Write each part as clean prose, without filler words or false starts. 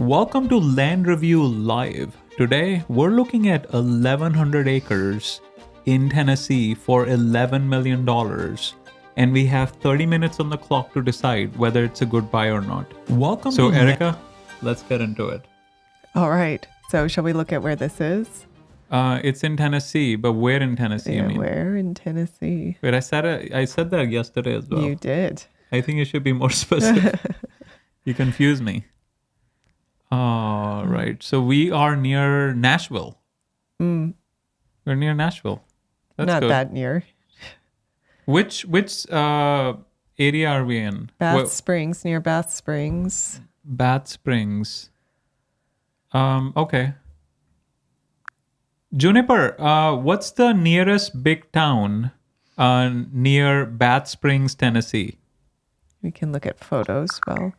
Welcome to Land Review Live. Today, we're looking at 1,100 acres in Tennessee for $11 million. And we have 30 minutes on the clock to decide whether it's a good buy or not. Welcome to Erica. Let's get into it. All right. So shall we look at where this is? It's in Tennessee, but where in Tennessee? Yeah, I mean, where in Tennessee? wait, I said that yesterday as well. You did. I think you should be more specific. You confuse me. All right. So we are near Nashville. We're near Nashville. That's Not good. that near. Which area are we in? Bath Springs, near Bath Springs. Bath Springs. Okay. Juniper, what's the nearest big town near Bath Springs, Tennessee? We can look at photos. Well,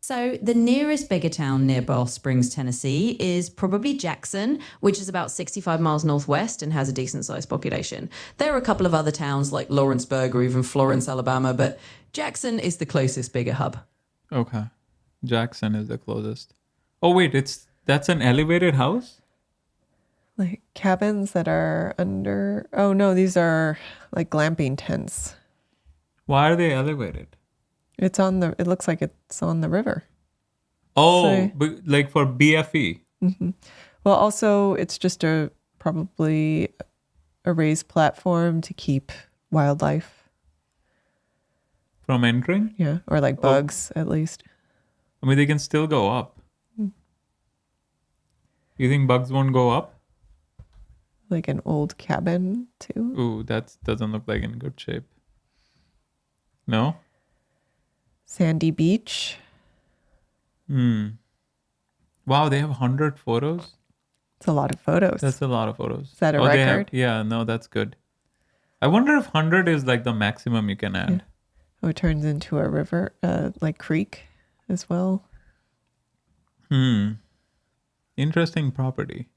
so the nearest bigger town near Bath Springs, Tennessee is probably Jackson, which is about 65 miles northwest and has a decent sized population. There are a couple of other towns like Lawrenceburg or even Florence, Alabama, but Jackson is the closest bigger hub. Okay. Jackson is the closest. Oh, wait, that's an elevated house? like cabins that are under. Oh no, these are like glamping tents. Why are they elevated? It's on the. It looks like it's on the river. Oh, So- like for BFE. Well, also it's just probably a raised platform to keep wildlife. From entering? Yeah, or like bugs at least. I mean, they can still go up. You think bugs won't go up? Like an old cabin too. Ooh, that doesn't look like in good shape. No? Sandy beach. Wow, they have 100 photos? It's a lot of photos. That's a lot of photos. Is that a they have- record? yeah, no, that's good. I wonder if 100 is like the maximum you can add. Oh, it turns into a river, like creek as well. Interesting property.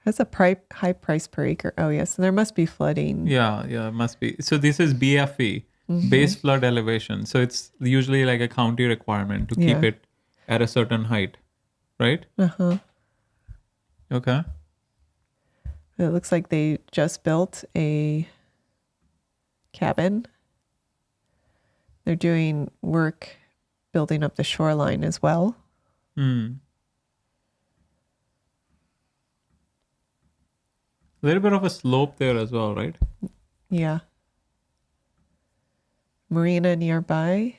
Has a high price per acre. Oh, yes. And there must be flooding. Yeah, it must be. So this is BFE, base flood elevation. So it's usually like a county requirement to keep Yeah. it at a certain height, right? Uh-huh. Okay. It looks like they just built a cabin. They're doing work building up the shoreline as well. A little bit of a slope there as well, right? Yeah. Marina nearby.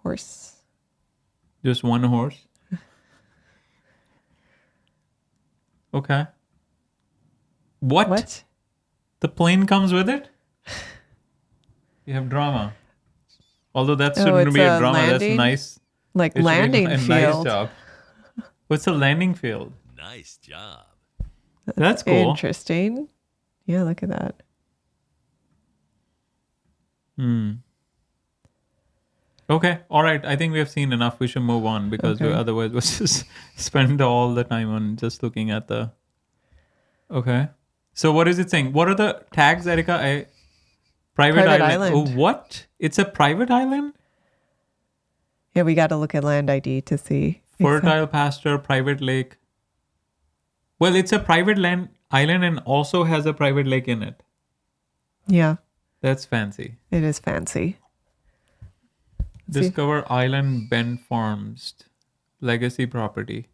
Horse. Just one horse. Okay. What? The plane comes with it? You have drama. Although that shouldn't it's be a a drama. That's landing? nice. Like It should be landing a field. Nice job. What's a landing field? Nice job. That's cool. Interesting. Yeah, look at that. Okay. All right. I think we have seen enough. We should move on because Okay. otherwise we'll just spend all the time on just looking at the. Okay. So what is it saying? What are the tags, Erica? Private island. Oh, what? It's a private island? Yeah, we got to look at land ID to see. Fertile pasture, private lake. Well, it's a private land island and also has a private lake in it. Yeah, That's fancy. it is fancy. See? Discover Island Bend Farms, legacy property.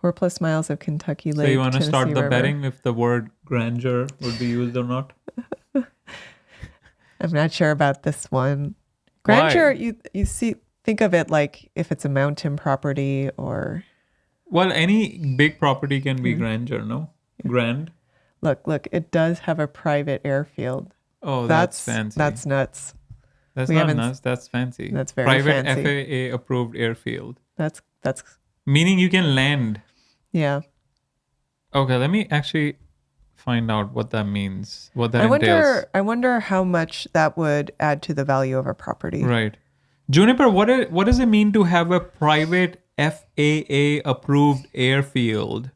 4+ miles of Kentucky Lake. So you want to Tennessee start the River. betting if the word grandeur would be used or not? I'm not sure about this one. Why? Grandeur, think of it like if it's a mountain property or Well, any big property can be grandeur, no? Grand. look, it does have a private airfield. Oh, that's fancy. That's nuts. That's we not haven't- nuts. That's fancy. That's very private fancy. FAA approved airfield, That's meaning you can land. yeah. Okay, let me actually find out what that means. What that entails. I wonder how much that would add to the value of a property. Right. Juniper, what does it mean to have a private FAA approved airfield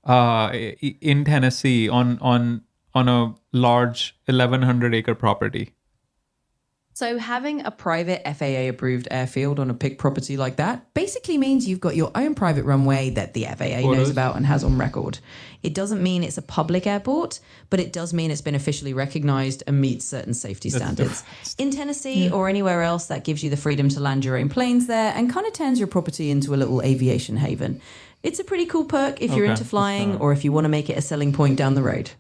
in Tennessee on a large 1,100 acre property? So having a private FAA approved airfield on a PIC property like that basically means you've got your own private runway that the FAA knows about and has on record. It doesn't mean it's a public airport, but it does mean it's been officially recognized and meets certain safety standards. In Tennessee or anywhere else, that gives you the freedom to land your own planes there and kind of turns your property into a little aviation haven. It's a pretty cool perk if you're into flying or if you want to make it a selling point down the road.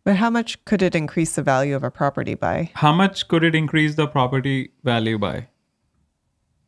But how much could it increase the value of a property by? How much could it increase the property value by?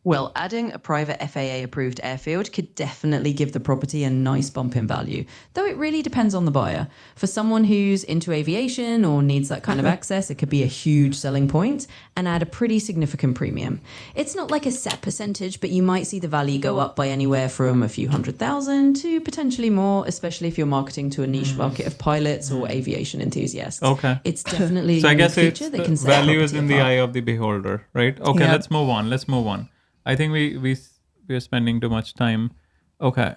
Well, adding a private FAA approved airfield could definitely give the property a nice bump in value, though it really depends on the buyer. For someone who's into aviation or needs that kind of access, it could be a huge selling point and add a pretty significant premium. It's not like a set percentage, but you might see the value go up by anywhere from a few $100,000 to potentially more, especially if you're marketing to a niche market of pilots or aviation enthusiasts. Okay. It's definitely So a I guess feature that can set value is property in the apart. eye of the beholder, right? Okay, Yeah. let's move on. I think we're spending too much time. Okay.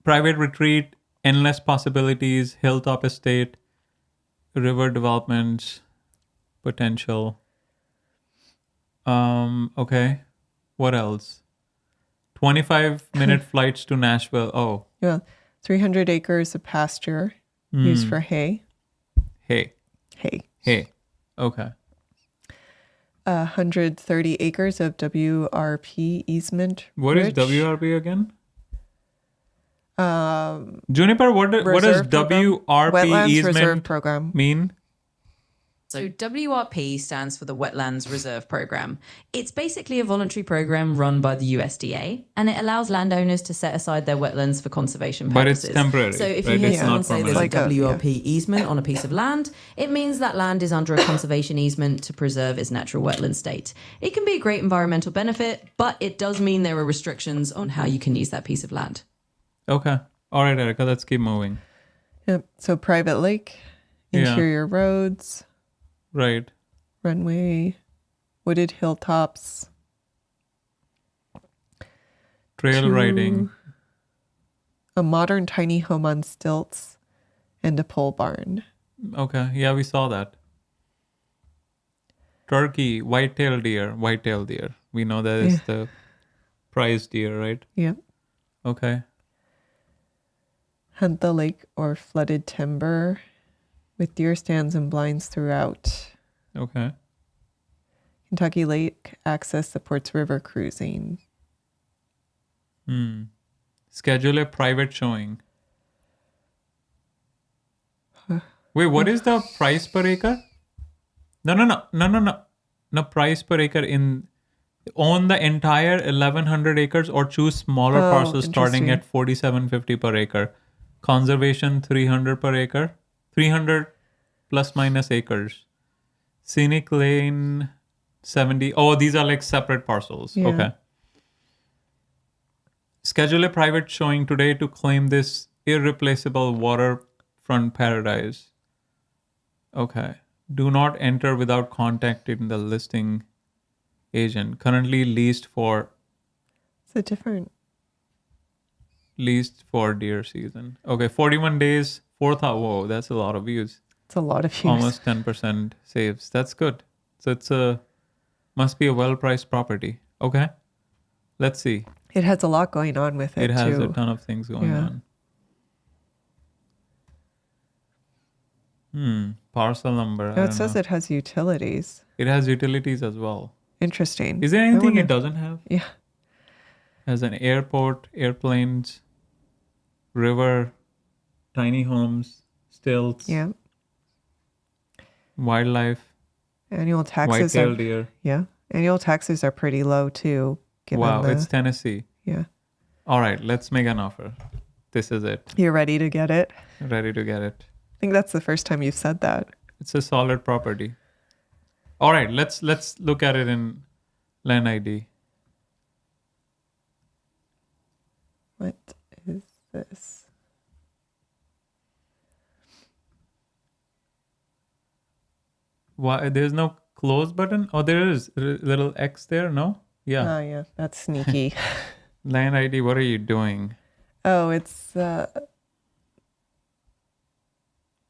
Private retreat, endless possibilities, hilltop estate, river developments, potential. Okay. What else? 25-minute flights to Nashville. Oh, Yeah, 300 acres of pasture used for hay. hey. Okay. 130 acres of WRP easement. What is rich. WRP again? Juniper, what does Reserve program? WRP Wetlands Reserve easement Program. mean? So WRP stands for the Wetlands Reserve Program. It's basically a voluntary program run by the USDA, and it allows landowners to set aside their wetlands for conservation But it's purposes. temporary, So if right? you hear It's someone not say there's permanent. a Like a- WRP easement on a piece of land, it means that land is under a conservation easement to preserve its natural wetland state. It can be a great environmental benefit, but it does mean there are restrictions on how you can use that piece of land. Okay. All right, Erica, let's keep moving. Yep. So private lake, Yeah. interior roads, Right. runway, wooded hilltops, Trail riding. a modern tiny home on stilts, and a pole barn. Okay. Yeah, we saw that. Turkey, white-tailed deer. We know that is the prize deer, right? Yep. Okay. Hunt the lake or flooded timber with deer stands and blinds throughout. Okay. Kentucky Lake access supports river cruising. Schedule a private showing. Wait, what is the price per acre? No, price per acre own the entire 1,100 acres or choose smaller Oh, parcels starting interesting. at $4,750 per acre. Conservation 300 per acre. 300 plus minus acres. Scenic lane 70. Oh, these are like separate parcels. Yeah. Okay. Schedule a private showing today to claim this irreplaceable waterfront paradise. Okay. Do not enter without contacting the listing agent. Currently leased for deer season. Okay, 41 days, 4,000. Whoa, that's a lot of views. It's a lot of views. Almost 10% saves. That's good. So must be a well-priced property. Okay. Let's see. It has a lot going on with it, It has too. a ton of things going Yeah. on. Parcel number. I No, it don't says know. it has utilities. It has utilities as well. Interesting. Is there I anything wonder- it doesn't have? Yeah. Has an airport, airplanes, river, tiny homes, stilts, Yeah. wildlife, Annual taxes are, white-tailed deer. yeah. Annual taxes are pretty low too. Given Wow, the, it's Tennessee. yeah. All right, let's make an offer. This is it. You're ready to get it. Ready to get it. I think that's the first time you've said that. It's a solid property. All right, let's look at it in Land ID. What is this? Why there's no close button? Oh, there is a little X there. No, yeah. Oh, yeah. That's sneaky. Land ID. What are you doing? Oh, it's,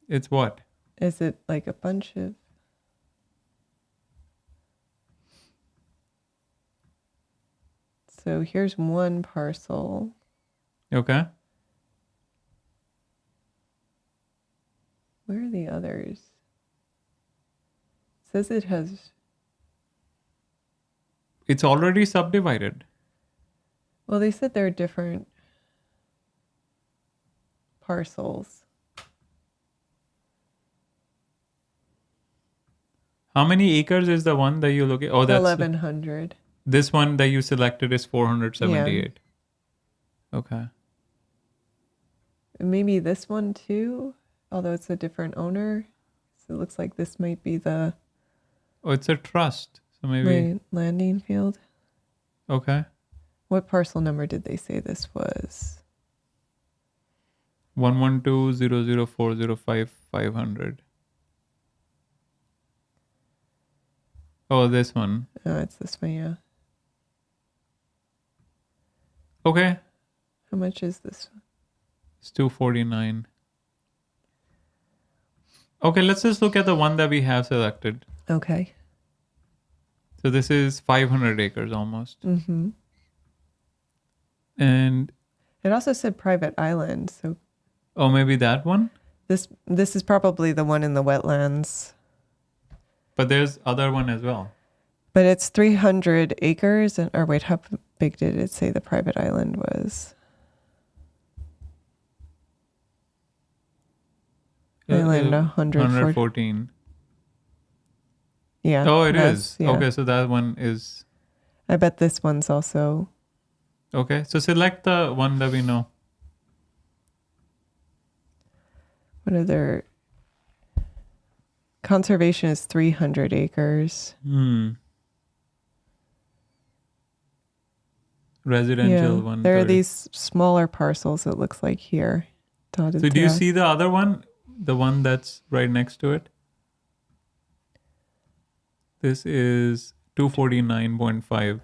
It's what? is it like a bunch of, So here's one parcel. Okay. Where are the others? It says it has. It's already subdivided. Well, they said they're different parcels. How many acres is the one that you look at? Oh, that's 1,100. this one that you selected is 478. Okay. Maybe this one too, although it's a different owner. So it looks like this might be the Oh, it's a trust. So maybe. landing field. Okay. What parcel number did they say this was? 11200405500. Oh, this one. Oh, it's this one, yeah. Okay. How much is this one? It's 249. Okay, let's just look at the one that we have selected. Okay. So this is 500 acres almost. Mm-hmm. And It also said private island, so oh, maybe that one? this is probably the one in the wetlands. But there's other one as well. But it's 300 acres, or wait, how big did it say the private island was? Island 114. Yeah. Oh, it is. Yeah. Okay, so that one is I bet this one's also. okay. So select the one that we know. What are their conservation is 300 acres. Residential Yeah, one. there are these smaller parcels, it looks like here. Dotted So do you throughout. see the other one? The one that's right next to it? This is 249.5.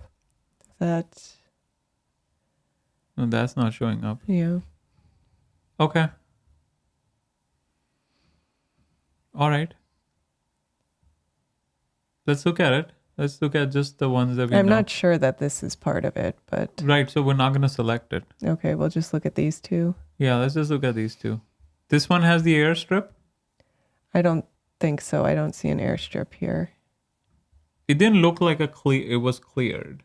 That? No, that's not showing up. Yeah. Okay. All right. Let's look at it. Let's look at just the ones that we I'm know. not sure that this is part of it, but Right, so we're not going to select it. okay, we'll just look at these two. Yeah, let's just look at these two. This one has the airstrip. I don't think so. I don't see an airstrip here. It didn't look like it was cleared.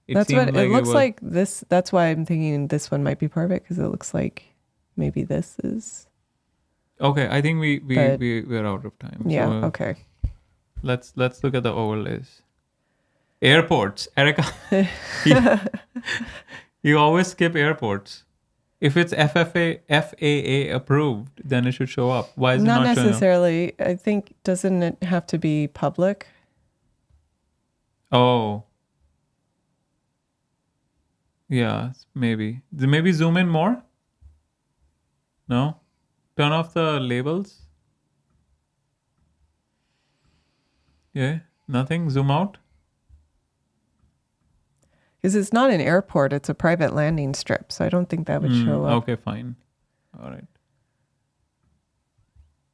That's seemed what it looks was- like. This. That's why I'm thinking this one might be part of it, because it looks like maybe this is. Okay, I think But- we're out of time. Yeah. So Okay. let's look at the overlays. Airports, Erica. you always skip airports. If it's FAA approved, then it should show up. Why is it Not not showing up? necessarily. I think doesn't it have to be public? Oh. Yeah, maybe. Maybe zoom in more? No? Turn off the labels? Yeah, nothing? Zoom out? Because it's not an airport; it's a private landing strip. So I don't think that would show up. Okay, fine. All right.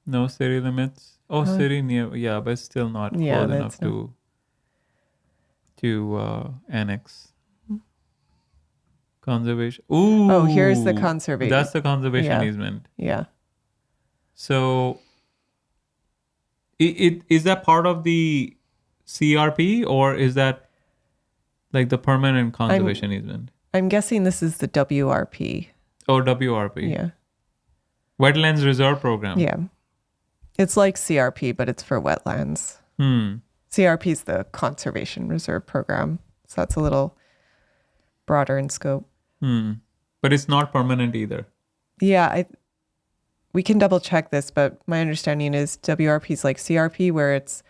No city limits. Oh, city near. Yeah, but it's still not Yeah, close that's enough to annex. Conservation. Ooh. Oh, here's the conservation. That's the conservation Yeah. easement. Yeah. So, it is that part of the CRP or is that like the permanent conservation easement? I'm guessing this is the WRP. Or WRP? Yeah. Wetlands Reserve Program. Yeah. It's like CRP, but it's for wetlands. CRP is the Conservation Reserve Program. So that's a little broader in scope. But it's not permanent either. Yeah, we can double check this, but my understanding is WRP is like CRP, where it's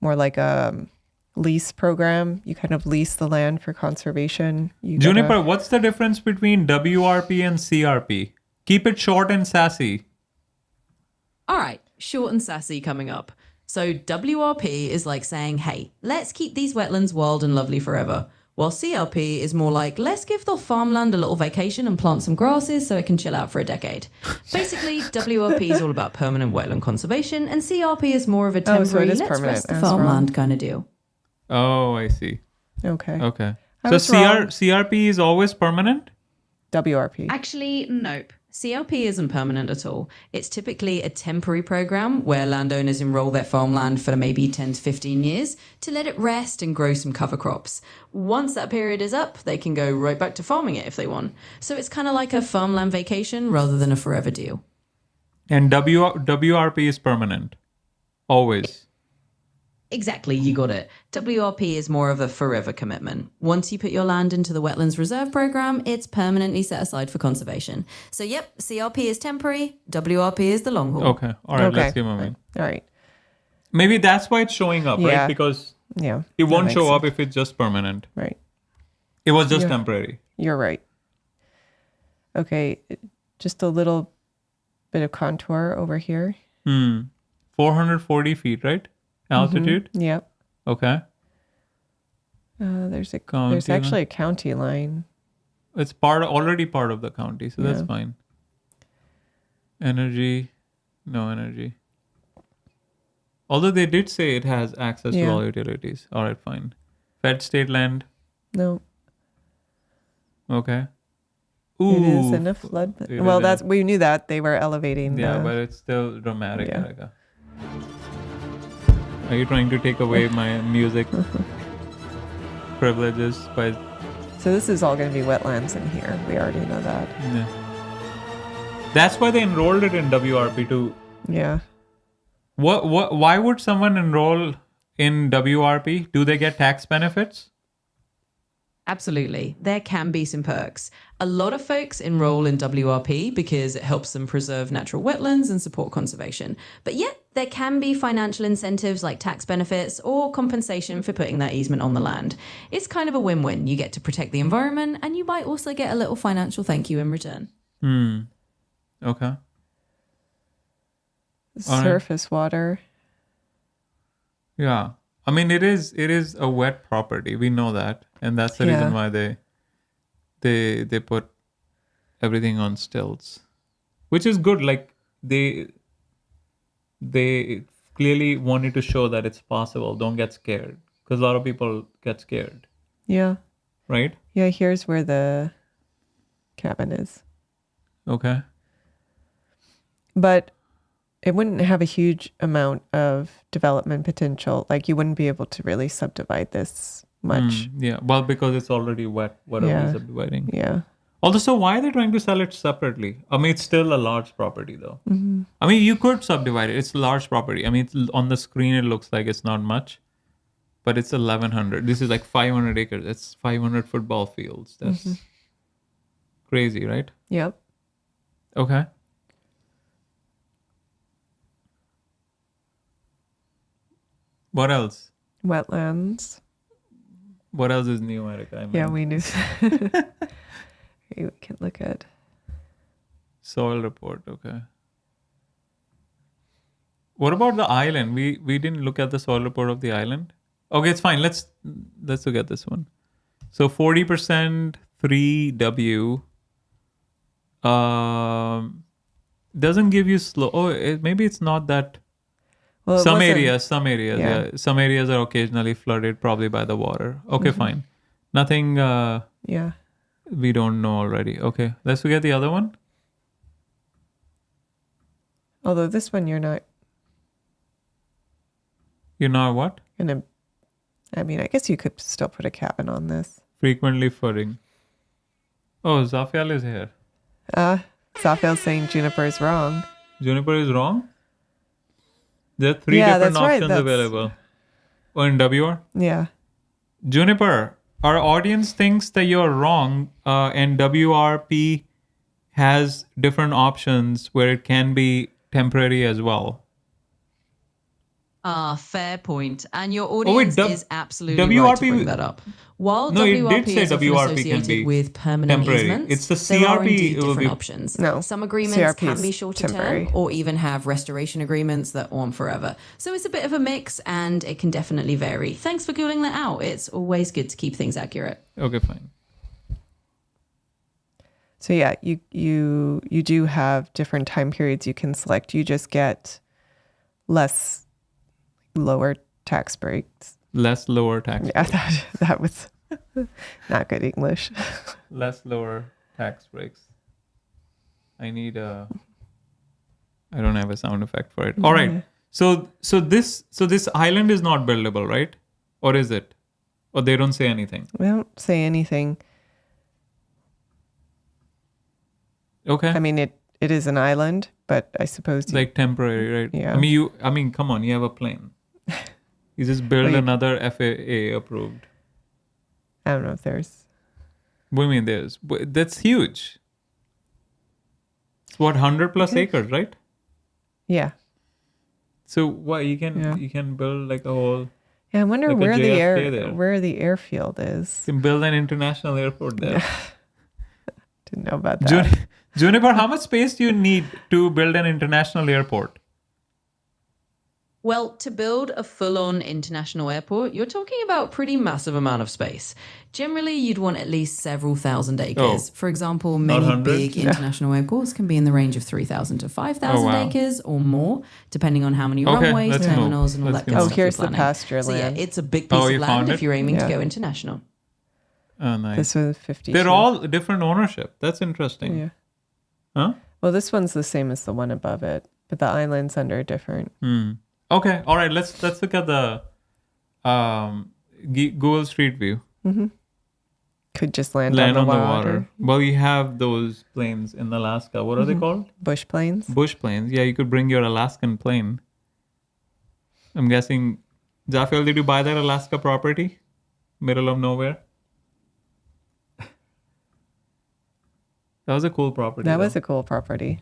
more like a lease program. You kind of lease the land for conservation. Juniper, what's the difference between WRP and CRP? Keep it short and sassy. All right, short and sassy coming up. So WRP is like saying, hey, let's keep these wetlands wild and lovely forever. While CRP is more like, let's give the farmland a little vacation and plant some grasses so it can chill out for a decade. Basically, WRP is all about permanent wetland conservation, and CRP is more of a temporary, so it is let's permanent. rest the I was wrong. farmland kind of deal. Oh, I see. Okay. Okay. I So was wrong. CRP is always permanent? WRP. Actually, nope. CLP isn't permanent at all. It's typically a temporary program where landowners enroll their farmland for maybe 10 to 15 years to let it rest and grow some cover crops. Once that period is up, they can go right back to farming it if they want. So it's kind of like a farmland vacation rather than a forever deal. And WRP is permanent. Always. Exactly, you got it. WRP is more of a forever commitment. Once you put your land into the Wetlands Reserve Program, it's permanently set aside for conservation. So, yep, CRP is temporary, WRP is the long haul. Okay. All right, Okay. let's keep moving. All right. Maybe that's why it's showing up, Yeah. right? Because Yeah. it that won't makes show sense. up if it's just permanent. Right. It was just Yeah. temporary. You're right. Okay. Just a little bit of contour over here. 440 feet, right? Altitude? Yep. Okay. There's County actually a county line. It's already part of the county, so that's Yeah. fine. Energy, no energy. Although they did say it has access to Yeah. all utilities. All right, fine. Fed state land. No, Okay. it is Ooh, in a flood. it Well, is. we knew that they were elevating. Yeah, the, but it's still dramatic. Yeah. Erica. Are you trying to take away my music privileges by? So this is all going to be wetlands in here. We already know that. Yeah. That's why they enrolled it in WRP too. Yeah. Why would someone enroll in WRP? Do they get tax benefits? Absolutely. There can be some perks. A lot of folks enroll in WRP because it helps them preserve natural wetlands and support conservation. But yet, there can be financial incentives like tax benefits or compensation for putting that easement on the land. It's kind of a win-win. You get to protect the environment and you might also get a little financial thank you in return. Okay. All right. Surface water. Yeah. I mean, it is a wet property. We know that, and that's the reason Yeah. why they put everything on stilts, which is good. Like they clearly wanted to show that it's possible. Don't get scared, because a lot of people get scared, Yeah. right? Yeah. Here's where the cabin is. Okay. But it wouldn't have a huge amount of development potential. Like you wouldn't be able to really subdivide this much. Yeah. Well, because it's already wet. What are Yeah. we subdividing? Yeah. Also, so why are they trying to sell it separately? I mean, it's still a large property, though. Mm-hmm. I mean, you could subdivide it. It's a large property. I mean, on the screen, it looks like it's not much, but it's 1,100. This is like 500 acres. That's 500 football fields. That's crazy, right? Yep. Okay. What else? Wetlands. What else is new, Erica? I mean, Yeah, we knew. Okay, we can look at. soil report. Okay. What about the island? We didn't look at the soil report of the island. Okay, it's fine. Let's look at this one. So 40% 3W doesn't give you slow. Oh, maybe it's not that. Well, it Some wasn't- areas, yeah. Some areas are occasionally flooded, probably by the water. Okay, fine. Nothing Yeah. we don't know already. Okay, let's look at the other one. Although this one you're not You know what? gonna. I mean, I guess you could still put a cabin on this. Frequently flooding. Oh, Zafial is here. Safil's saying Juniper is wrong. Juniper is wrong? There are three Yeah, different that's right, options that's- available. Oh, in WR? Yeah. Juniper, our audience thinks that you're wrong, and WRP has different options where it can be temporary as well. Fair point. And your wait, audience is absolutely right to bring that up. While No, it did WRP say is often WRP can associated be with permanent temporary. easements, It's the there are CRP indeed it will different be- options. No, Some agreements CRP can is be shorter temporary. term or even have restoration agreements that are on forever. So it's a bit of a mix and it can definitely vary. Thanks for cooling that out. It's always good to keep things accurate. Okay, fine. So yeah, you do have different time periods you can select. You just get lower tax breaks. Less lower tax. Yeah, that was Not good English. Less lower tax breaks. I need a. I don't have a sound effect for it. All right. So this island is not buildable, right? Or is it? Or they don't say anything. We don't say anything. Okay. I mean, it is an island, but I suppose Like temporary, right? Yeah. I mean, come on, you have a plane. You just build Wait. another FAA approved. I don't know if there's. What do you mean that's huge. It's what 100 plus Okay. acres, right? Yeah. So what you can Yeah. build like a whole. Yeah, I wonder Like a where JFK there. where the airfield is. You can build an international airport there. Didn't know about that. Juniper, how much space do you need to build an international airport? Well, to build a full-on international airport, you're talking about a pretty massive amount of space. Generally, you'd want at least several thousand acres. Oh, For example, not many hundreds? big international airports can be in the range of 3,000 to 5,000 wow. acres or more, depending on how many Okay, runways, let's move. terminals, and all Let's that move. good Oh, stuff here's you're the planning. pasture So yeah, land. it's a big Oh, piece you of found land it? if you're aiming to Yeah. go international. Oh, nice. This was 50. They're sheep. all different ownership. That's interesting. Yeah. Huh? Well, this one's the same as the one above it, but the island's under different. Okay. All right. Let's look at the Google Street View. Could just land Land on the water. Well, you have those planes in Alaska. What are they called? Bush plains. Bush planes. Yeah, you could bring your Alaskan plane. I'm guessing, Jafiel, did you buy that Alaska property? Middle of nowhere? That was a cool property. That was a cool property.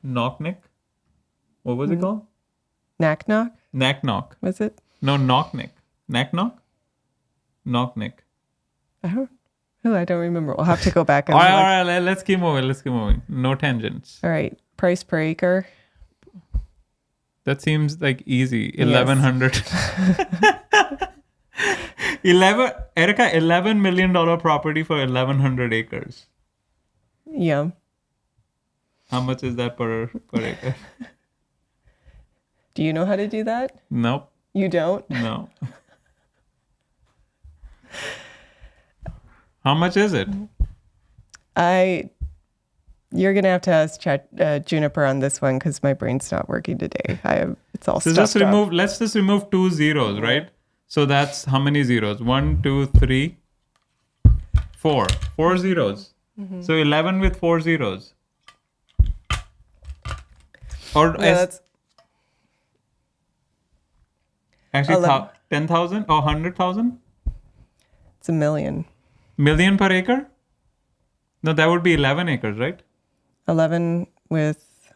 Knocknick? What was it called? Knack knock, Knack-knock. was it? No, Knocknick. Knack-knock? Knocknick. I don't remember. We'll have to go back and All look. right. Let's keep moving. No tangents. All right. Price per acre. That seems like easy. Yes. 1,100. Erica, $11 million property for 1,100 acres. Yeah. How much is that per acre? Do you know how to do that? Nope. You don't? No. How much is it? You're gonna have to ask Juniper on this one because my brain's not working today. It's all So stuffed up. let's just remove 2 zeros, right? So that's how many zeros? 1, 2, 3, 4. 4 zeros. So 11 with 4 zeros. Or Yeah, that's actually 11. 10,000 or 100,000? it's $1 million. Million per acre? No, that would be 11 acres, right? 11 with.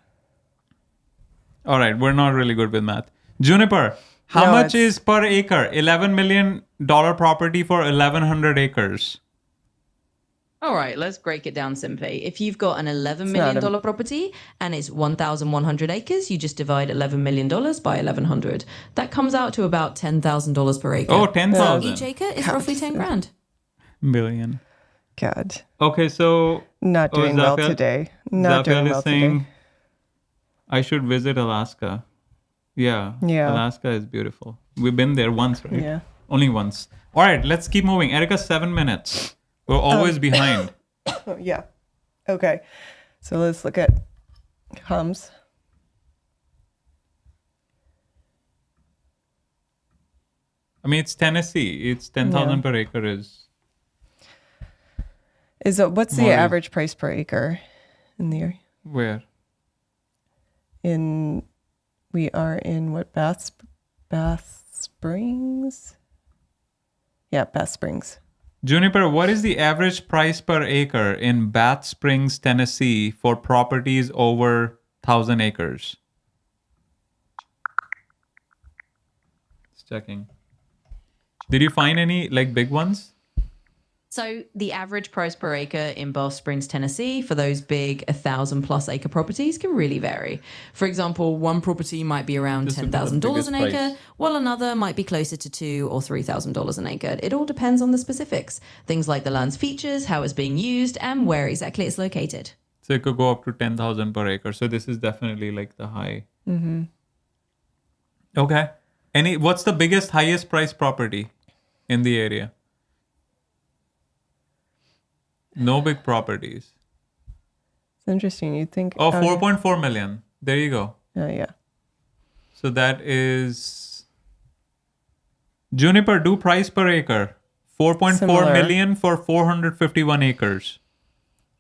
All right, we're not really good with math. Juniper, how No, much it's- is per acre? $11 million property for 1,100 acres. All right, let's break it down simply. If you've got an $11 not million a- property and it's 1,100 acres, you just divide $11 million by 1,100. That comes out to about $10,000 per acre. Oh, So 10,000. each acre is roughly 10 grand. Billion. God. Okay, so Not doing well Zafiel- today. Not Zafiel doing is well saying today. I should visit Alaska. Yeah. Yeah. Alaska is beautiful. We've been there once, right? Yeah. Only once. All right, let's keep moving. Erica, 7 minutes. We're always behind. Oh, yeah. Okay. So let's look at hums. I mean, it's Tennessee. It's 10,000 per acre is. What's the More is- average price per acre in the area? Where? We are in what, Bath Springs? Yeah, Bath Springs. Juniper, what is the average price per acre in Bath Springs, Tennessee for properties over 1,000 acres? Just checking. Did you find any like big ones? So the average price per acre in Bath Springs, Tennessee, for those big 1,000+ acre properties can really vary. For example, one property might be around Just about $10,000 the biggest an acre, price. while another might be closer to $2,000 or $3,000 an acre. It all depends on the specifics. Things like the land's features, how it's being used, and where exactly it's located. So it could go up to 10,000 per acre. So this is definitely like the high. Mm-hmm. Okay. What's the biggest, highest price property in the area? No big properties. It's interesting. You'd think. Oh, 4.4 million. There you go. Yeah. So that is Juniper, do price per acre. 4.4 Similar. million for 451 acres.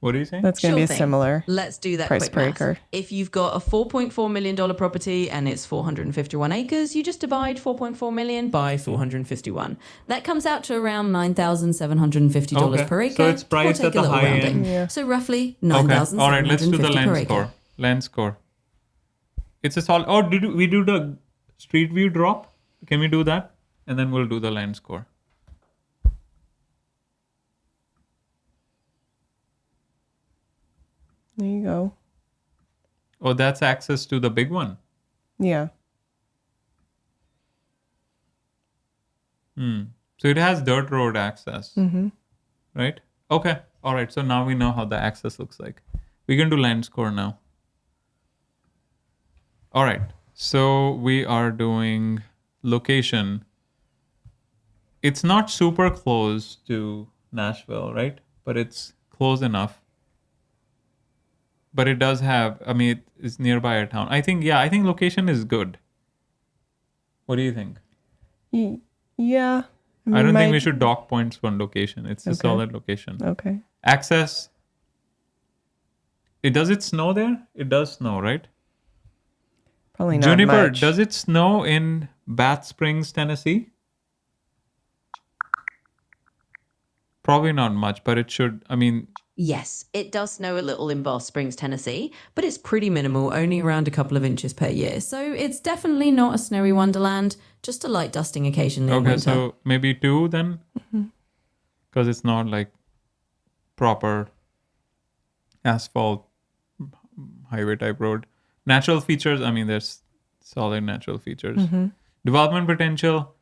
What do you say? That's going to be a thing. similar. Let's do that price quick per math. acre. If you've got a $4.4 million property and it's 451 acres, you just divide 4.4 million by 451. That comes out to around $9,750 per acre. So it's priced or at take a the little high rounding. end. Yeah. So roughly Okay. All right, let's do the $9,750 per land acre. score. Land score. It's a solid. Oh, did we do the street view drop? Can we do that? And then we'll do the land score. There you go. Oh, that's access to the big one. Yeah. So it has dirt road access. Right? Okay. All right. So now we know how the access looks like. We can do land score now. All right. So we are doing location. It's not super close to Nashville, right? But it's close enough. But it does have, I mean, it's nearby a town. I think location is good. What do you think? Yeah. I don't think we should dock points for location. It's a solid location. Okay. Access. Does it snow there? It does snow, right? Probably not Juniper, much. does it snow in Bath Springs, Tennessee? Probably not much, but it should. I mean, Yes, it does snow a little in Bath Springs, Tennessee, but it's pretty minimal, only around a couple of inches per year. So it's definitely not a snowy wonderland, just a light dusting occasionally in okay, winter. so maybe 2 then? Because it's not like proper asphalt highway type road. Natural features, I mean, there's solid natural features. Development potential,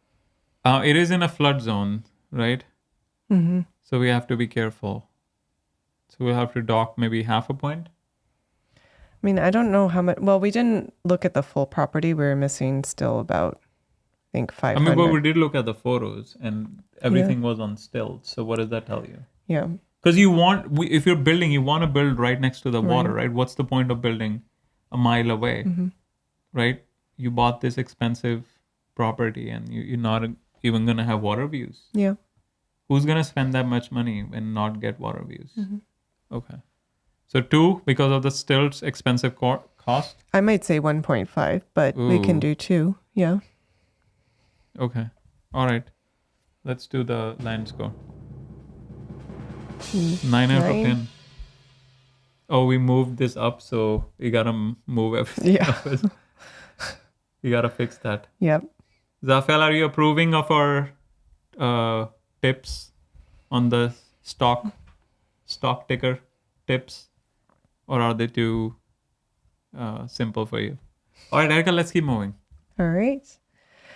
it is in a flood zone, right? So we have to be careful. So we'll have to dock maybe half a point. I mean, I don't know how much. Well, we didn't look at the full property. We were missing still about, I think, 500. I mean, but we did look at the photos and everything was on stilts. So what does that tell you? Yeah. Because if you're building, you want to build right next to the water, right? What's the point of building a mile away, right? You bought this expensive property and you're not even going to have water views. Yeah. Who's going to spend that much money and not get water views? Okay. So 2, because of the stilts, expensive cost. I might say 1.5, but we can do 2. Yeah. Okay. All right. Let's do the land score. 9 out of 9. 10. Oh, we moved this up, so we got to move everything Yeah. up. We got to fix that. Yep. Zafel, are you approving of our tips on the stock ticker tips, or are they too simple for you? All right, Erica, let's keep moving. All right.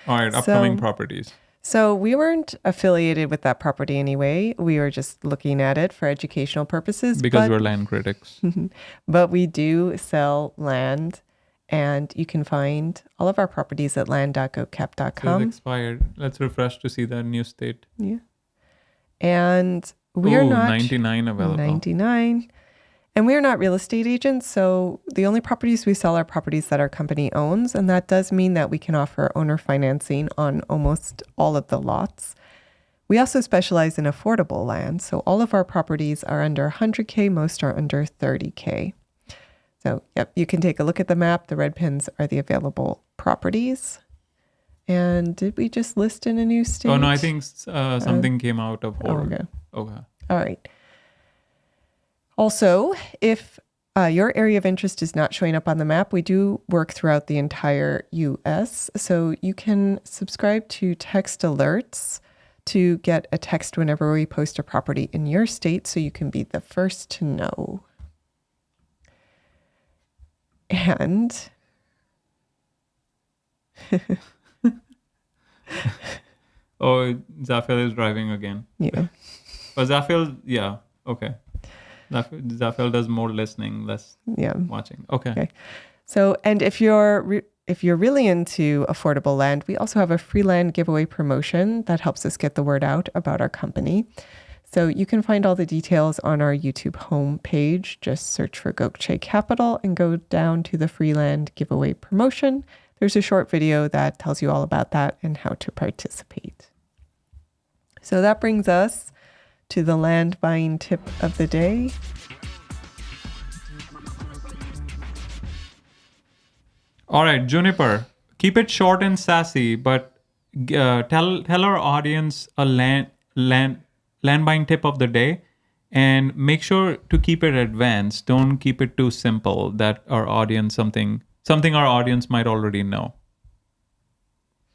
All right, upcoming So- properties. So we weren't affiliated with that property anyway. We were just looking at it for educational purposes. Because we're land critics. But we do sell land, and you can find all of our properties at It's land.gocap.com. expired. Let's refresh to see the new state. Yeah. And we are not 99 available. 99. And we are not real estate agents, so the only properties we sell are properties that our company owns, and that does mean that we can offer owner financing on almost all of the lots. We also specialize in affordable land, so all of our properties are under 100K, most are under 30K. So, yep, you can take a look at the map. The red pins are the available properties. And did we just list in a new state? Oh, no, I think something came out of hold. okay. Okay. All right. Also, if your area of interest is not showing up on the map, we do work throughout the entire U.S. So you can subscribe to text alerts to get a text whenever we post a property in your state so you can be the first to know. And Oh, Zafel is driving again. yeah. Oh, Zafel, yeah. Okay. Zafel does more listening, less Yeah. watching. Okay. So, and if you're really into affordable land, we also have a free land giveaway promotion that helps us get the word out about our company. So you can find all the details on our YouTube homepage. Just search for Gokche Capital and go down to the free land giveaway promotion. There's a short video that tells you all about that and how to participate. So that brings us to the land buying tip of the day. All right, Juniper, keep it short and sassy, but tell our audience a land buying tip of the day, and make sure to keep it advanced. Don't keep it too simple that our audience something our audience might already know.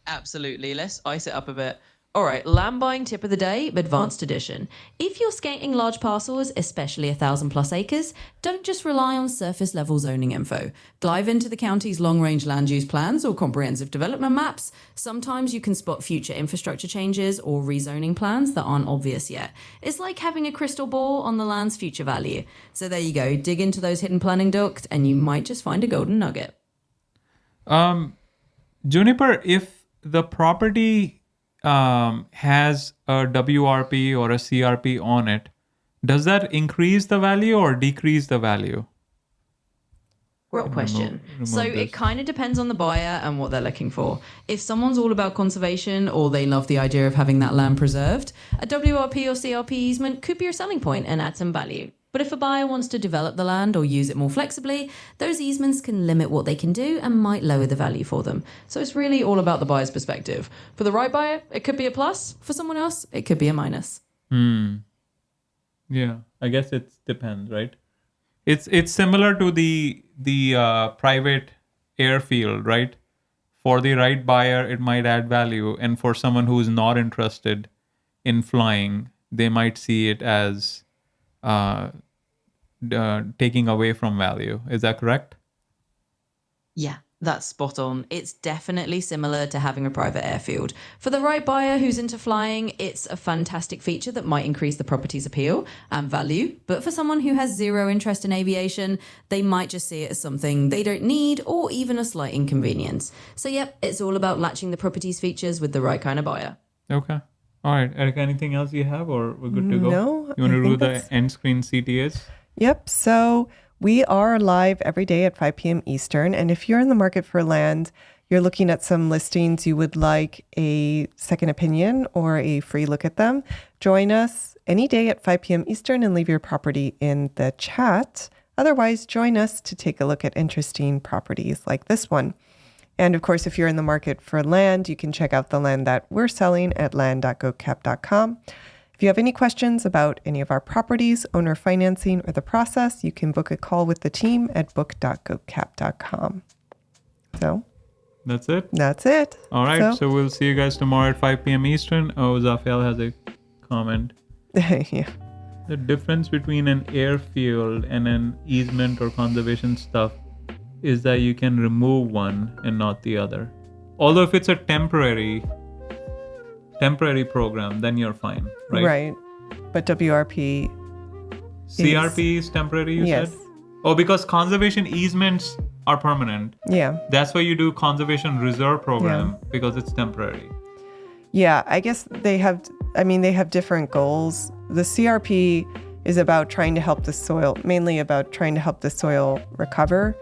Absolutely. Let's ice it up a bit. All right, land buying tip of the day, advanced edition. If you're skating large parcels, especially 1,000+ acres, don't just rely on surface level zoning info. Dive into the county's long range land use plans or comprehensive development maps. Sometimes you can spot future infrastructure changes or rezoning plans that aren't obvious yet. It's like having a crystal ball on the land's future value. So there you go, dig into those hidden planning ducts and you might just find a golden nugget. Juniper, if the property has a WRP or a CRP on it, does that increase the value or decrease the value? Great question. So this. it kind of depends on the buyer and what they're looking for. If someone's all about conservation or they love the idea of having that land preserved, a WRP or CRP easement could be your selling point and add some value. But if a buyer wants to develop the land or use it more flexibly, those easements can limit what they can do and might lower the value for them. So it's really all about the buyer's perspective. For the right buyer, it could be a plus. For someone else, it could be a minus. Yeah, I guess it depends, right? It's similar to the private airfield, right? For the right buyer, it might add value, and for someone who's not interested in flying, they might see it as taking away from value. Is that correct? Yeah, that's spot on. It's definitely similar to having a private airfield. For the right buyer who's into flying, it's a fantastic feature that might increase the property's appeal and value. But for someone who has zero interest in aviation, they might just see it as something they don't need or even a slight inconvenience. So yep, it's all about latching the property's features with the right kind of buyer. Okay. All right, Eric, anything else you have, or we're good to go? No. You want to do the end screen CTAs? Yep. So we are live every day at 5 p.m. Eastern. And if you're in the market for land, you're looking at some listings, you would like a second opinion or a free look at them, join us any day at 5 p.m. Eastern and leave your property in the chat. Otherwise, join us to take a look at interesting properties like this one. And of course, if you're in the market for land, you can check out the land that we're selling at land.gocap.com. If you have any questions about any of our properties, owner financing, or the process, you can book a call with the team at book.gocap.com. So that's it. That's it. All right. So we'll see you guys tomorrow at 5 p.m. Eastern. Oh, Zafiel has a comment. Yeah. The difference between an airfield and an easement or conservation stuff is that you can remove one and not the other. Although if it's a temporary program, then you're fine, right? Right. But WRP CRP is temporary, you yes. said? Oh, because conservation easements are permanent. Yeah. That's why you do conservation reserve program, because it's temporary. Yeah, I guess they have different goals. The CRP is about trying to help the soil, mainly about trying to help the soil recover.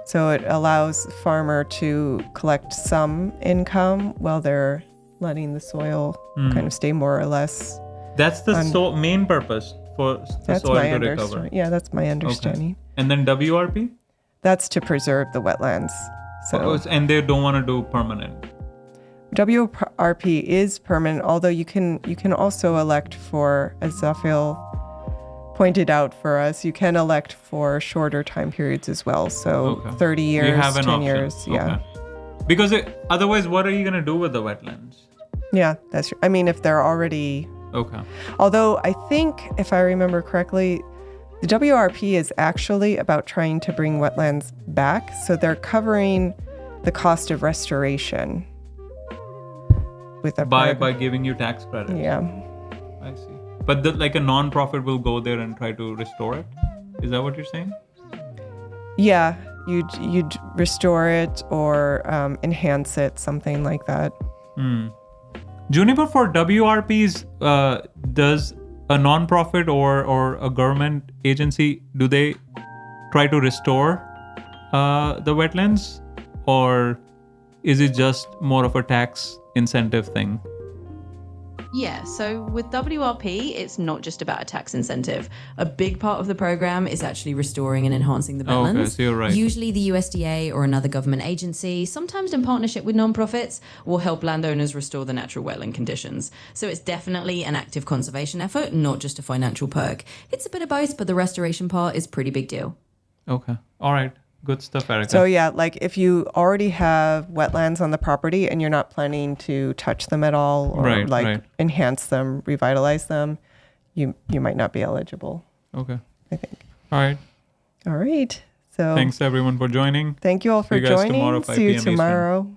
So it allows farmer to collect some income while they're letting the soil kind of stay more or less. That's the main purpose for the soil to recover. Yeah, that's my understanding. Okay. And then WRP? That's to preserve the wetlands. So and they don't want to do permanent. WRP is permanent, although you can also elect for, as Zafiel pointed out for us, you can elect for shorter time periods as well. So 30 years, you have 10 option. years. Yeah. Because otherwise, what are you going to do with the wetlands? Yeah, that's true. I mean, if they're already... Okay. Although I think, if I remember correctly, the WRP is actually about trying to bring wetlands back. So they're covering the cost of restoration with by giving you tax credits. Yeah. I see. But like a non-profit will go there and try to restore it? Is that what you're saying? Yeah, you'd restore it or enhance it, something like that. Juniper, for WRPs, does a non-profit or a government agency, do they try to restore the wetlands, or is it just more of a tax incentive thing? Yeah, so with WRP, it's not just about a tax incentive. A big part of the program is actually restoring and enhancing the wetlands. Okay, so you're right. Usually the USDA or another government agency, sometimes in partnership with nonprofits, will help landowners restore the natural wetland conditions. So it's definitely an active conservation effort, not just a financial perk. It's a bit of both, but the restoration part is pretty big deal. Okay. All right. Good stuff, Erica. So yeah, like if you already have wetlands on the property and you're not planning to touch them at all or Right. enhance them, revitalize them, you might not be eligible, Okay. I think. All right. All right. So Thanks everyone for joining. thank you all for See you guys joining. tomorrow, 5 See you p.m. Eastern. tomorrow.